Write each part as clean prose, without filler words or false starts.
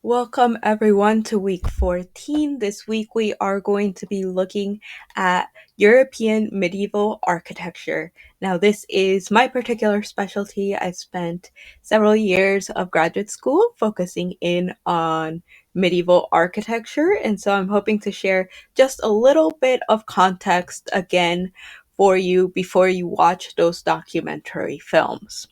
Welcome everyone to week 14. This week we are going to be looking at European medieval architecture. Now, this is my particular specialty. I spent several years of graduate school focusing in on medieval architecture, and so I'm hoping to share just a little bit of context again for you before you watch those documentary films.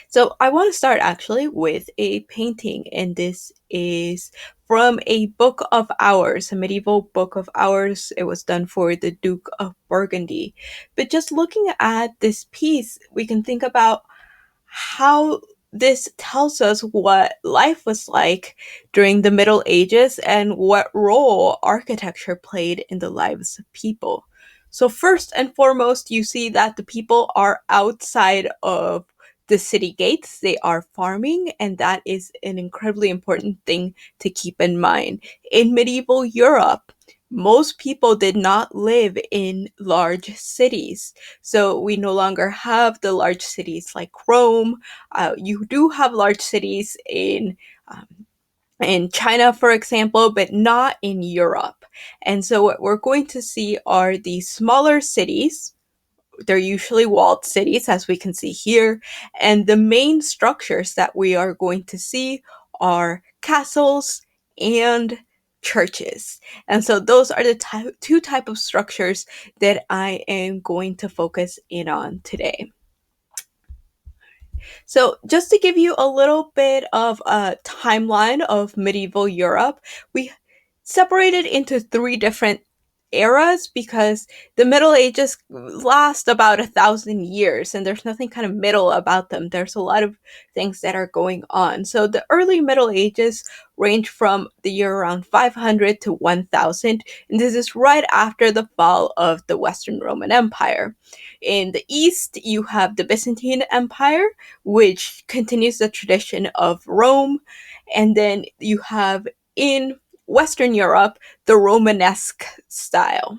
So I want to start actually with a painting, and this is from a book of hours, a medieval book of hours. It was done for the Duke of Burgundy. But just looking at this piece, we can think about how this tells us what life was like during the Middle Ages and what role architecture played in the lives of people. So, first and foremost, you see that the people are outside of the city gates. They are farming, and that is an incredibly important thing to keep in mind. In medieval Europe, most people did not live in large cities. So we no longer have the large cities like Rome. You do have large cities um, in China, for example, but not in Europe. And so what we're going to see are these smaller cities. They're usually walled cities, as we can see here. And the main structures that we are going to see are castles and churches. And so those are the two type of structures that I am going to focus in on today. So, just to give you a little bit of a timeline of medieval Europe, we separated into three different eras because the Middle Ages last about 1,000 years and there's nothing kind of middle about them. There's a lot of things that are going on. So, the early Middle Ages range from the year around 500 to 1000, and this is right after the fall of the Western Roman Empire. In the east, you have the Byzantine Empire, which continues the tradition of Rome. And then you have in Western Europe the Romanesque style.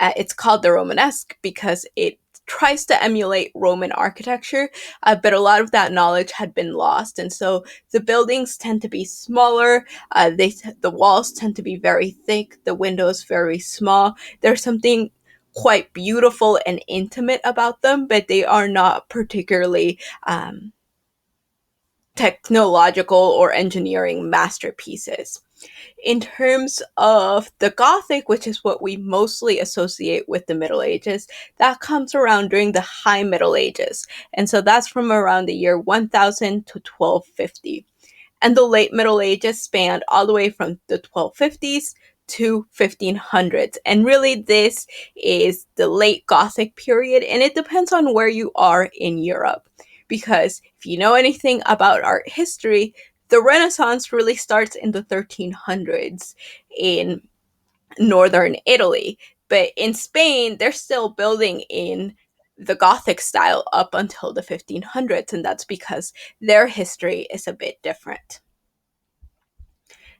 It's called the Romanesque because it tries to emulate Roman architecture, but a lot of that knowledge had been lost, and so the buildings tend to be smaller. The walls tend to be very thick, the windows very small. There's something quite beautiful and intimate about them, but they are not particularly technological or engineering masterpieces. In terms of the Gothic, which is what we mostly associate with the Middle Ages, that comes around during the High Middle Ages. And so that's from around the year 1000 to 1250. And the Late Middle Ages spanned all the way from the 1250s to 1500s. And really, this is the late Gothic period, and it depends on where you are in Europe. Because if you know anything about art history, the Renaissance really starts in the 1300s in northern Italy. But in Spain, they're still building in the Gothic style up until the 1500s, and that's because their history is a bit different.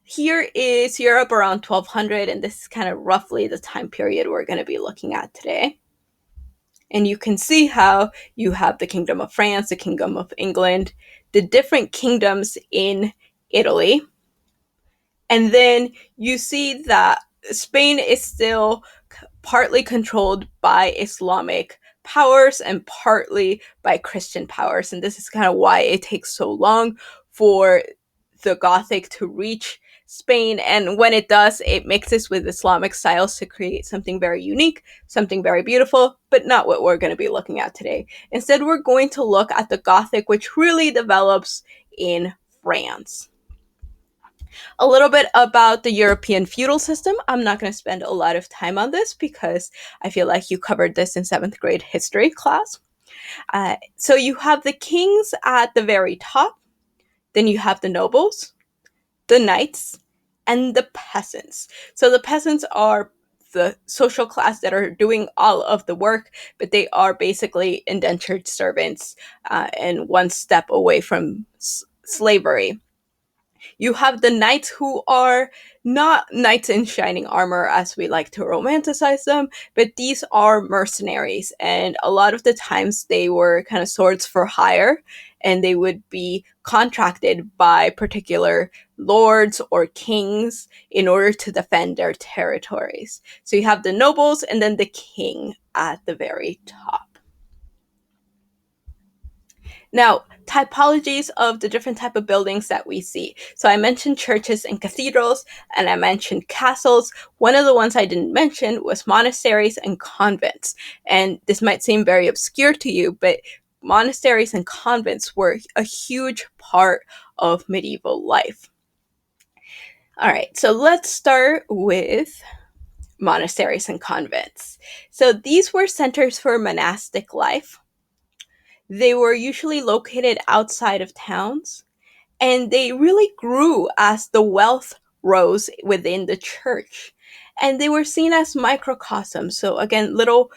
Here is Europe around 1200, and this is kind of roughly the time period we're going to be looking at today. And you can see how you have the Kingdom of France, the Kingdom of England, the different kingdoms in Italy. And then you see that Spain is still partly controlled by Islamic powers and partly by Christian powers. And this is kind of why it takes so long for the Gothic to reach Spain. And when it does, it mixes with Islamic styles to create something very unique, something very beautiful, but not what we're going to be looking at today. Instead, we're going to look at the Gothic, which really develops in France. A little bit about the European feudal system. I'm not going to spend a lot of time on this because I feel like you covered this in seventh grade history class. So you have the kings at the very top, then you have the nobles, the knights, and the peasants. So the peasants are the social class that are doing all of the work, but they are basically indentured servants and one step away from slavery. You have the knights who are not knights in shining armor as we like to romanticize them, but these are mercenaries. And a lot of the times they were kind of swords for hire, and they would be contracted by particular lords or kings in order to defend their territories. So you have the nobles and then the king at the very top. Now, typologies of the different type of buildings that we see. So I mentioned churches and cathedrals, and I mentioned castles. One of the ones I didn't mention was monasteries and convents. And this might seem very obscure to you, but monasteries and convents were a huge part of medieval life. All right, so let's start with monasteries and convents. So these were centers for monastic life. They were usually located outside of towns, and they really grew as the wealth rose within the church. And they were seen as microcosms. So, again, little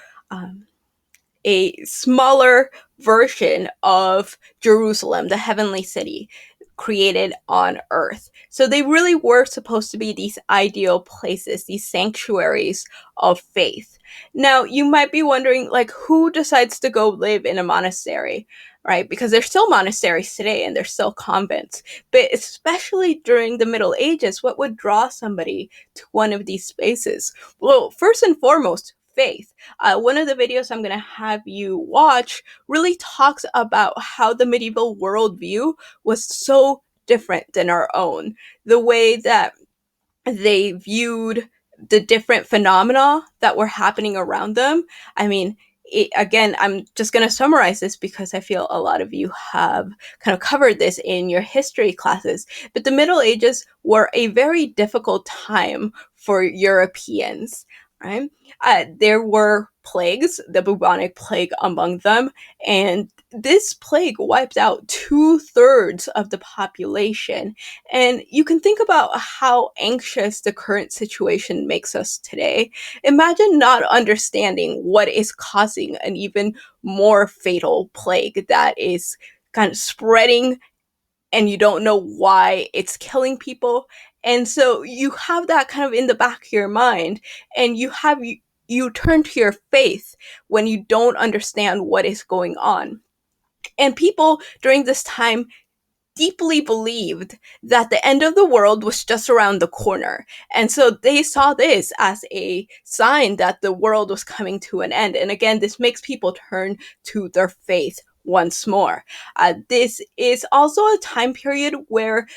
a smaller version of Jerusalem, the heavenly city created on earth. So they really were supposed to be these ideal places, these sanctuaries of faith. Now, you might be wondering, like, who decides to go live in a monastery, right? Because there's still monasteries today and there's still convents. But especially during the Middle Ages, what would draw somebody to one of these spaces? Well, first and foremost, faith. One of the videos I'm going to have you watch really talks about how the medieval worldview was so different than our own. The way that they viewed the different phenomena that were happening around them. I mean, again, I'm just going to summarize this because I feel a lot of you have kind of covered this in your history classes. But the Middle Ages were a very difficult time for Europeans, right? There were plagues, the bubonic plague among them, and this plague wiped out 2/3 of the population. And you can think about how anxious the current situation makes us today. Imagine not understanding what is causing an even more fatal plague that is kind of spreading, and you don't know why it's killing people. And so you have that kind of in the back of your mind, and you turn to your faith when you don't understand what is going on. And people during this time deeply believed that the end of the world was just around the corner. And so they saw this as a sign that the world was coming to an end. And again, this makes people turn to their faith once more. This is also a time period where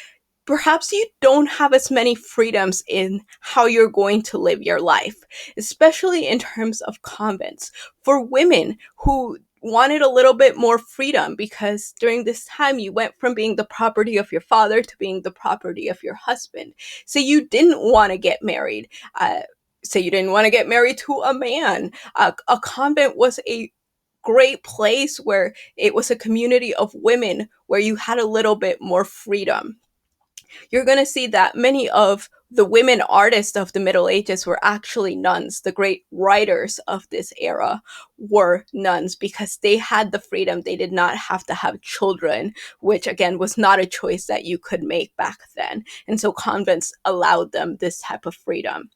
perhaps you don't have as many freedoms in how you're going to live your life, especially in terms of convents. For women who wanted a little bit more freedom, because during this time you went from being the property of your father to being the property of your husband. So you didn't want to get married. So you didn't want to get married to a man. A convent was a great place where it was a community of women where you had a little bit more freedom. You're going to see that many of the women artists of the Middle Ages were actually nuns. The great writers of this era were nuns because they had the freedom. They did not have to have children, which again was not a choice that you could make back then. And so convents allowed them this type of freedom.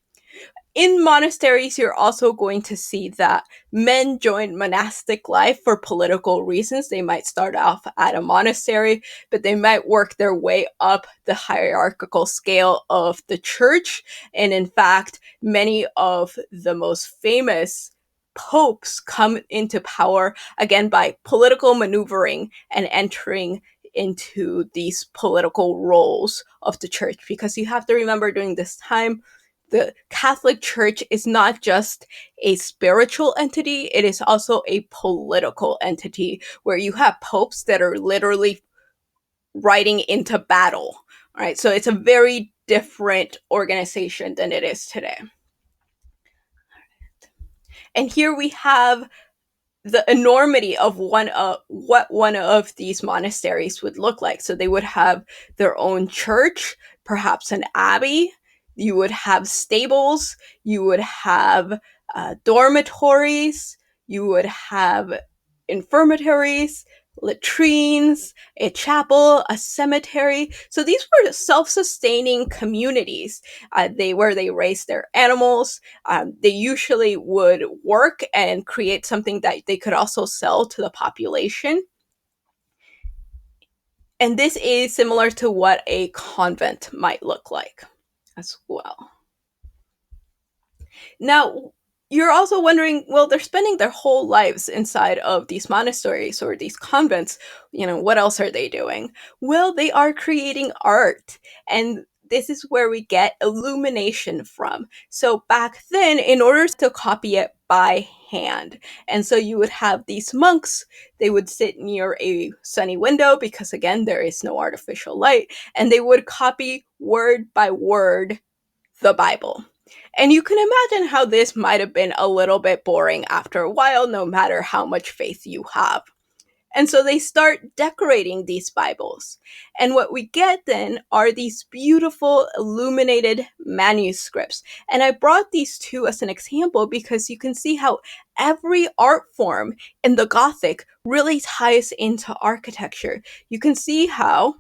In monasteries, you're also going to see that men join monastic life for political reasons. They might start off at a monastery, but they might work their way up the hierarchical scale of the church. And in fact, many of the most famous popes come into power, again, by political maneuvering and entering into these political roles of the church. Because you have to remember during this time, the Catholic Church is not just a spiritual entity, it is also a political entity where you have popes that are literally riding into battle. All right, so it's a very different organization than it is today. And here we have the enormity of what one of these monasteries would look like. So they would have their own church, perhaps an abbey. You would have stables. You would have dormitories. You would have infirmaries, latrines, a chapel, a cemetery. So these were self-sustaining communities. Where they raised their animals. They usually would work and create something that they could also sell to the population. And this is similar to what a convent might look like as well. Now, you're also wondering, well, they're spending their whole lives inside of these monasteries or these convents. What else are they doing? Well, they are creating art. And this is where we get illumination from. So back then, in order to copy it by hand, and so you would have these monks, they would sit near a sunny window because, again, there is no artificial light, and they would copy word by word the Bible. And you can imagine how this might have been a little bit boring after a while, no matter how much faith you have. And so they start decorating these Bibles. And what we get then are these beautiful illuminated manuscripts. And I brought these two as an example because you can see how every art form in the Gothic really ties into architecture. You can see how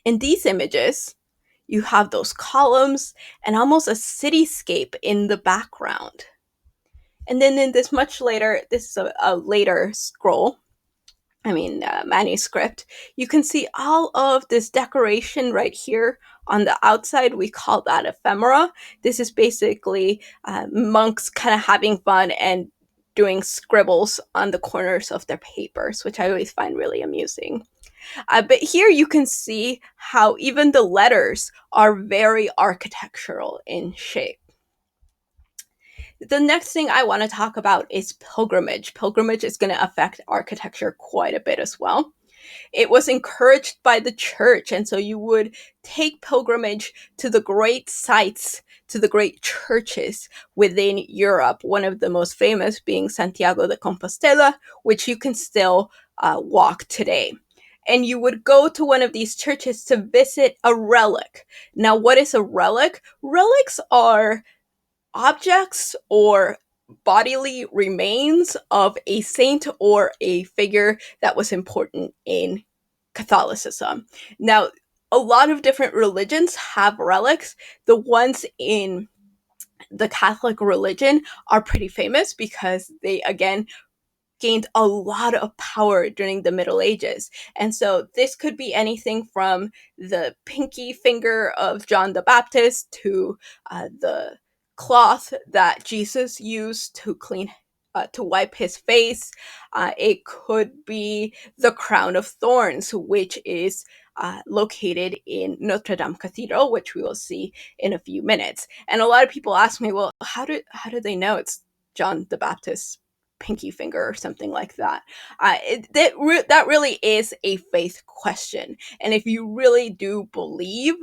in these images, you have those columns and almost a cityscape in the background. And then in this is a later scroll, manuscript, you can see all of this decoration right here on the outside. We call that ephemera. This is basically monks kind of having fun and doing scribbles on the corners of their papers, which I always find really amusing. But here you can see how even the letters are very architectural in shape. The next thing I want to talk about is pilgrimage. Pilgrimage is going to affect architecture quite a bit as well. It was encouraged by the church, and so you would take pilgrimage to the great sites, to the great churches within Europe, one of the most famous being Santiago de Compostela, which you can still walk today. And you would go to one of these churches to visit a relic. Now, what is a relic? Relics are objects or bodily remains of a saint or a figure that was important in Catholicism. Now, a lot of different religions have relics. The ones in the Catholic religion are pretty famous because they, again, gained a lot of power during the Middle Ages. And so this could be anything from the pinky finger of John the Baptist to the cloth that Jesus used to to wipe his face. It could be the crown of thorns, which is located in Notre Dame Cathedral, which we will see in a few minutes. And a lot of people ask me, well, how do they know it's John the Baptist's pinky finger or something like that? That really is a faith question. And if you really do believe,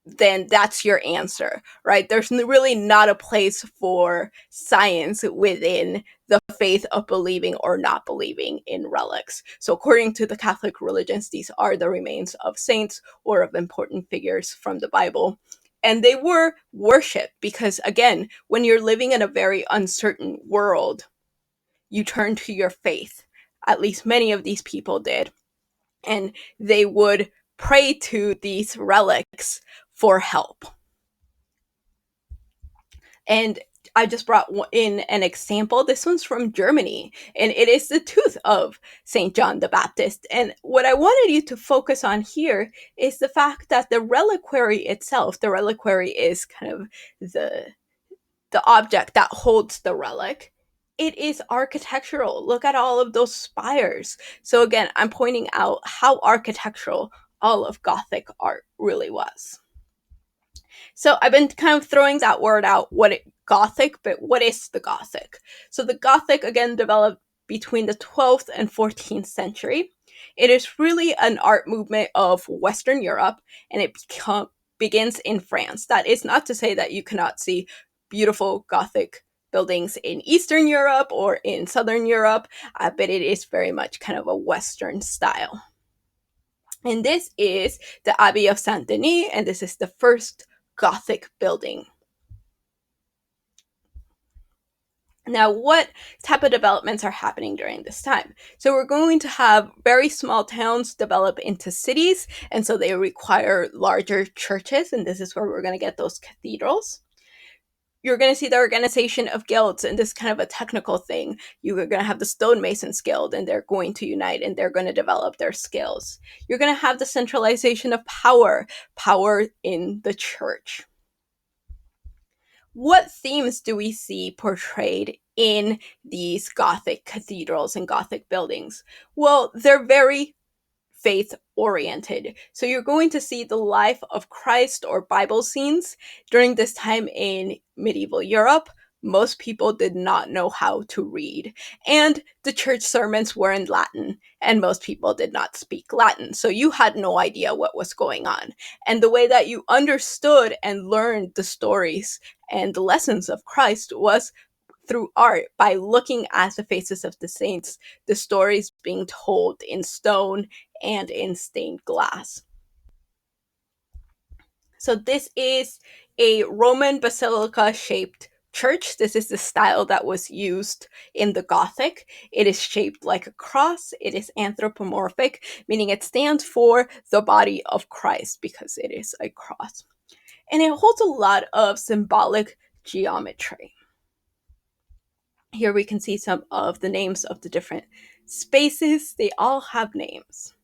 then that's your answer, right? There's really not a place for science within the faith of believing or not believing in relics. So, according to the Catholic religions, these are the remains of saints or of important figures from the Bible. And they were worshipped because, again, when you're living in a very uncertain world, you turn to your faith. At least many of these people did. And they would pray to these relics for help. And I just brought in an example. This one's from Germany, and it is the tooth of St. John the Baptist. And what I wanted you to focus on here is the fact that the reliquary itself, the reliquary is kind of the object that holds the relic. It is architectural. Look at all of those spires. So again, I'm pointing out how architectural all of Gothic art really was. So I've been kind of throwing that word out, Gothic, but what is the Gothic? So the Gothic, again, developed between the 12th and 14th century. It is really an art movement of Western Europe, and it begins in France. That is not to say that you cannot see beautiful Gothic buildings in Eastern Europe or in Southern Europe, but it is very much kind of a Western style. And this is the Abbey of Saint Denis, and this is the first Gothic building. Now, what type of developments are happening during this time? So, we're going to have very small towns develop into cities, and so they require larger churches, and this is where we're going to get those cathedrals. You're going to see the organization of guilds, and this is kind of a technical thing. You're going to have the stonemasons guild, and they're going to unite and they're going to develop their skills. You're going to have the centralization of power in the church. What themes do we see portrayed in these Gothic cathedrals and Gothic buildings? Well, they're very faith oriented. So you're going to see the life of Christ or Bible scenes during this time in medieval Europe. Most people did not know how to read, and the church sermons were in Latin, and most people did not speak Latin. So you had no idea what was going on. And the way that you understood and learned the stories and the lessons of Christ was through art, by looking at the faces of the saints, the stories being told in stone and in stained glass. So this is a Roman basilica shaped church. This is the style that was used in the Gothic. It is shaped like a cross. It is anthropomorphic, meaning it stands for the body of Christ because it is a cross. And it holds a lot of symbolic geometry. Here we can see some of the names of the different spaces. They all have names.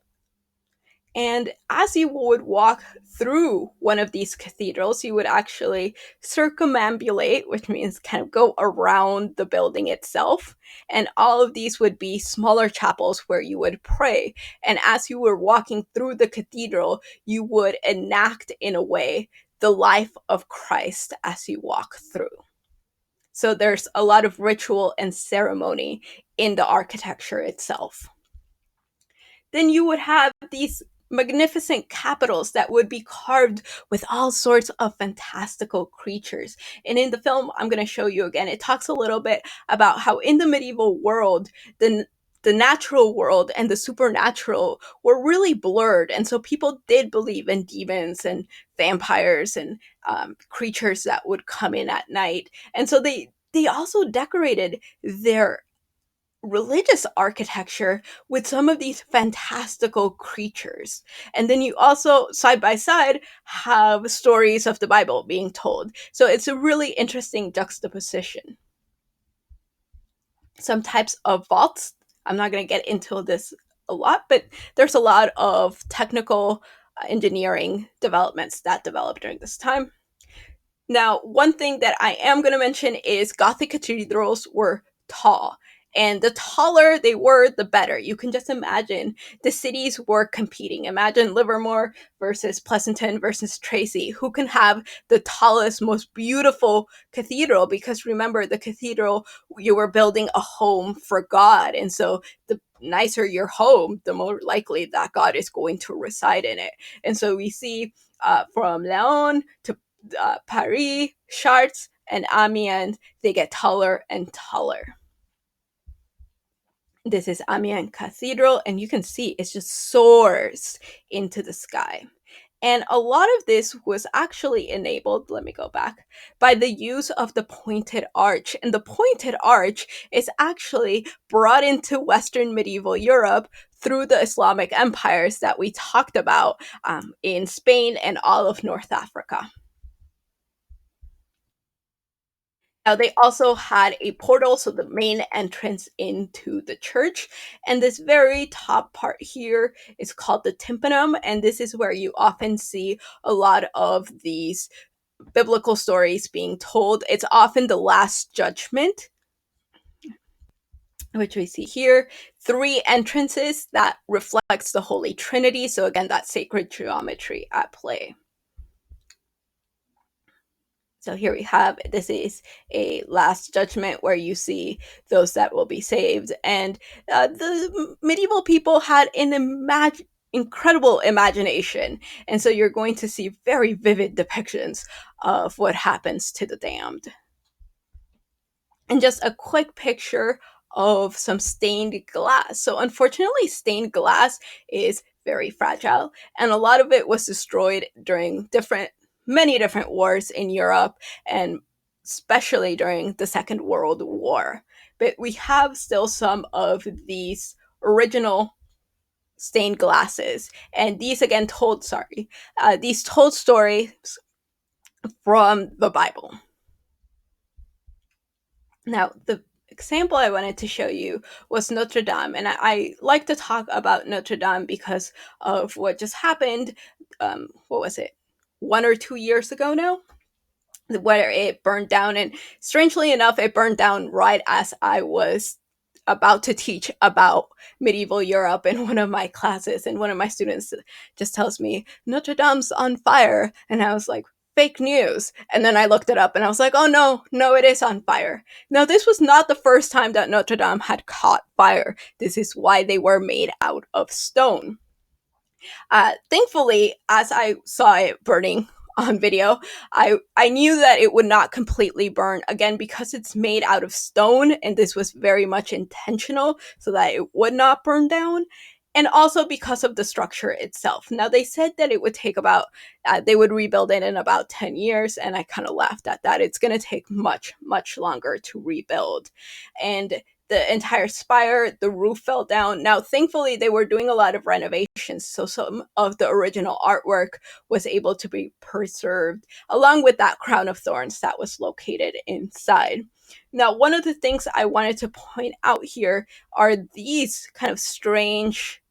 And as you would walk through one of these cathedrals, you would actually circumambulate, which means kind of go around the building itself. And all of these would be smaller chapels where you would pray. And as you were walking through the cathedral, you would enact, in a way, the life of Christ as you walk through. So there's a lot of ritual and ceremony in the architecture itself. Then you would have these magnificent capitals that would be carved with all sorts of fantastical creatures. And in the film I'm going to show you again, it talks a little bit about how in the medieval world, the natural world and the supernatural were really blurred. And so people did believe in demons and vampires and creatures that would come in at night. And so they also decorated their religious architecture with some of these fantastical creatures. And then you also, side by side, have stories of the Bible being told. So it's a really interesting juxtaposition. Some types of vaults, I'm not going to get into this a lot, but there's a lot of technical engineering developments that developed during this time. Now, one thing that I am going to mention is Gothic cathedrals were tall. And the taller they were, the better. You can just imagine the cities were competing. Imagine Livermore versus Pleasanton versus Tracy. Who can have the tallest, most beautiful cathedral? Because remember, the cathedral, you were building a home for God. And so the nicer your home, the more likely that God is going to reside in it. And so we see from Leon to Paris, Chartres, and Amiens, they get taller and taller. This is Amiens Cathedral, and you can see it just soars into the sky. And a lot of this was actually enabled, let me go back, by the use of the pointed arch. And the pointed arch is actually brought into Western medieval Europe through the Islamic empires that we talked about in Spain and all of North Africa. Now, they also had a portal, so the main entrance into the church. And this very top part here is called the tympanum. And this is where you often see a lot of these biblical stories being told. It's often the Last Judgment, which we see here. 3 entrances that reflects the Holy Trinity. So again, that sacred geometry at play. So here we have, this is a last judgment where you see those that will be saved. And the medieval people had an incredible imagination. And so you're going to see very vivid depictions of what happens to the damned. And just a quick picture of some stained glass. So unfortunately, stained glass is very fragile, and a lot of it was destroyed during many different wars in Europe, and especially during the Second World War. But we have still some of these original stained glasses, and these told stories from the Bible. Now, the example I wanted to show you was Notre Dame, and I like to talk about Notre Dame because of what just happened. What was it, 1 or 2 years ago now? Where it burned down, and strangely enough, it burned down right as I was about to teach about medieval Europe in one of my classes, and one of my students just tells me Notre Dame's on fire, and I was like, fake news. And then I looked it up and I was like, oh no, it is on fire. Now, this was not the first time that Notre Dame had caught fire. This is why they were made out of stone. Thankfully, as I saw it burning on video, I knew that it would not completely burn, again, because it's made out of stone, and this was very much intentional so that it would not burn down, and also because of the structure itself. Now, they said that it would take they would rebuild it in about 10 years, and I kind of laughed at that. It's going to take much, much longer to rebuild. And the entire spire, the roof fell down. Now, thankfully, they were doing a lot of renovations, so some of the original artwork was able to be preserved, along with that crown of thorns that was located inside. Now, one of the things I wanted to point out here are these kind of strange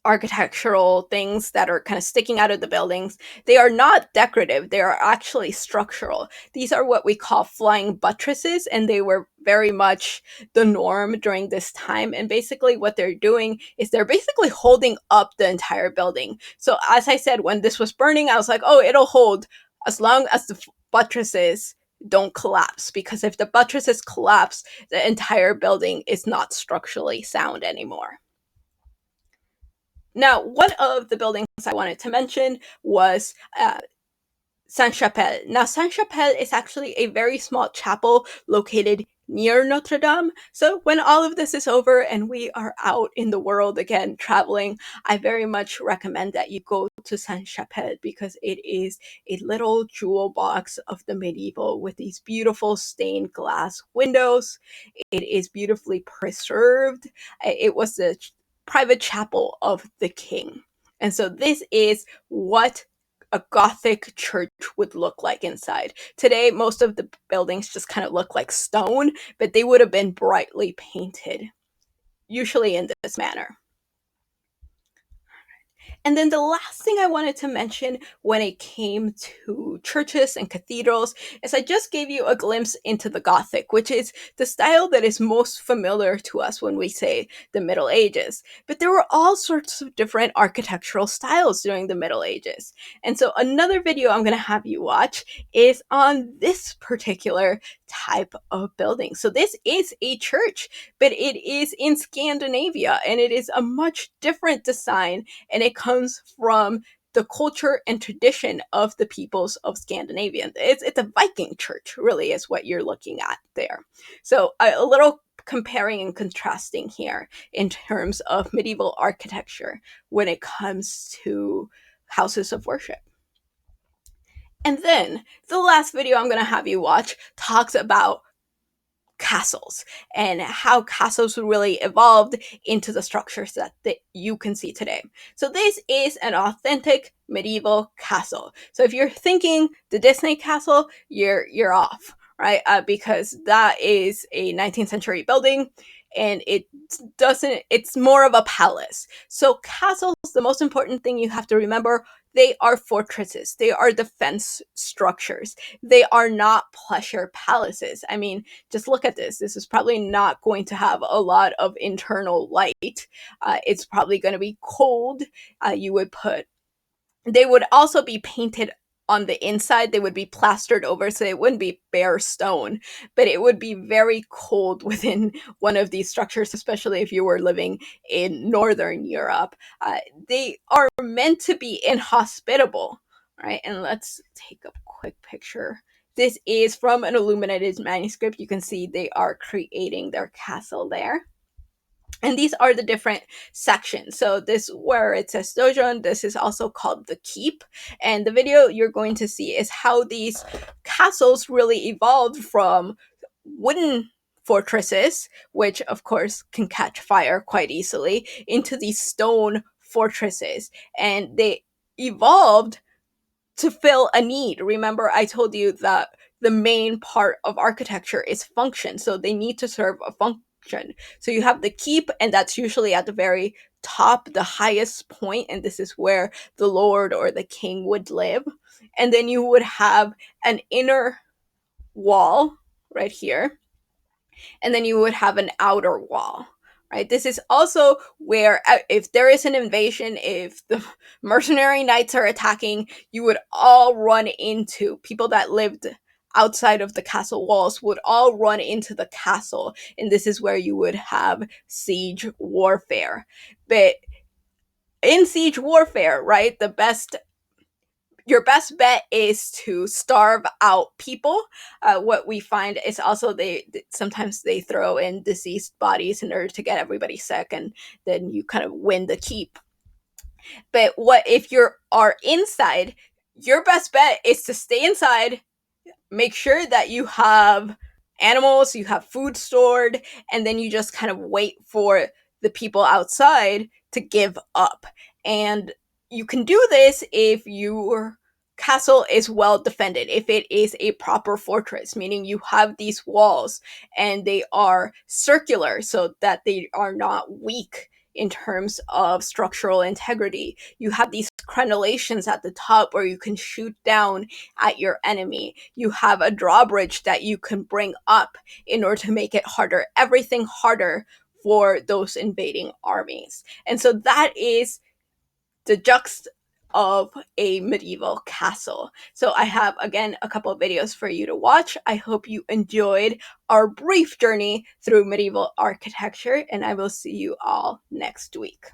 architectural things that are kind of sticking out of the buildings. They are not decorative, they are actually structural. These are what we call flying buttresses, and they were very much the norm during this time. And basically, what they're doing is they're basically holding up the entire building. So, as I said, when this was burning, I was like, oh, it'll hold as long as the buttresses don't collapse, because if the buttresses collapse, the entire building is not structurally sound anymore. Now, one of the buildings I wanted to mention was Sainte-Chapelle. Now, Sainte-Chapelle is actually a very small chapel located near Notre Dame. So when all of this is over and we are out in the world again traveling, I very much recommend that you go to Sainte-Chapelle, because it is a little jewel box of the medieval with these beautiful stained glass windows. It is beautifully preserved. It was the private chapel of the king. And so this is what a Gothic church would look like inside. Today, most of the buildings just kind of look like stone, but they would have been brightly painted, usually in this manner. And then the last thing I wanted to mention when it came to churches and cathedrals is I just gave you a glimpse into the Gothic, which is the style that is most familiar to us when we say the Middle Ages. But there were all sorts of different architectural styles during the Middle Ages. And so another video I'm going to have you watch is on this particular type of building. So this is a church, but it is in Scandinavia, and it is a much different design, and it comes from the culture and tradition of the peoples of Scandinavia. It's a Viking church, really, is what you're looking at there. So a little comparing and contrasting here in terms of medieval architecture when it comes to houses of worship. And then the last video I'm going to have you watch talks about castles and how castles really evolved into the structures that you can see today. So this is an authentic medieval castle. So if you're thinking the Disney castle, you're off, right? Because that is a 19th century building, and it's more of a palace. So castles, the most important thing you have to remember, they are fortresses. They are defense structures. They are not pleasure palaces. I mean, just look at this. This is probably not going to have a lot of internal light. It's probably going to be cold. They would also be painted on the inside. They would be plastered over, so it wouldn't be bare stone, but it would be very cold within one of these structures, especially if you were living in Northern Europe. They are meant to be inhospitable, right? And let's take a quick picture. This is from an illuminated manuscript. You can see they are creating their castle there. And these are the different sections. So this where it says dojo, this is also called the keep. And the video you're going to see is how these castles really evolved from wooden fortresses, which of course can catch fire quite easily, into these stone fortresses. And they evolved to fill a need. Remember, I told you that the main part of architecture is function, so they need to serve a function. So you have the keep, and that's usually at the very top, the highest point, and this is where the lord or the king would live. And then you would have an inner wall right here, and then you would have an outer wall. Right, this is also where if there is an invasion, if the mercenary knights are attacking, you would all run into people that lived outside of the castle walls, would all run into the castle, and this is where you would have siege warfare. But in siege warfare, right, your best bet is to starve out people. What we find is also they sometimes they throw in deceased bodies in order to get everybody sick, and then you kind of win the keep. But what if you are inside? Your best bet is to stay inside, make sure that you have animals, you have food stored, and then you just kind of wait for the people outside to give up. And you can do this if your castle is well defended, if it is a proper fortress, meaning you have these walls and they are circular so that they are not weak in terms of structural integrity. You have these crenellations at the top where you can shoot down at your enemy. You have a drawbridge that you can bring up in order to make it harder, everything harder for those invading armies. And so that is the juxt of a medieval castle. So I have, again, a couple of videos for you to watch. I hope you enjoyed our brief journey through medieval architecture, and I will see you all next week.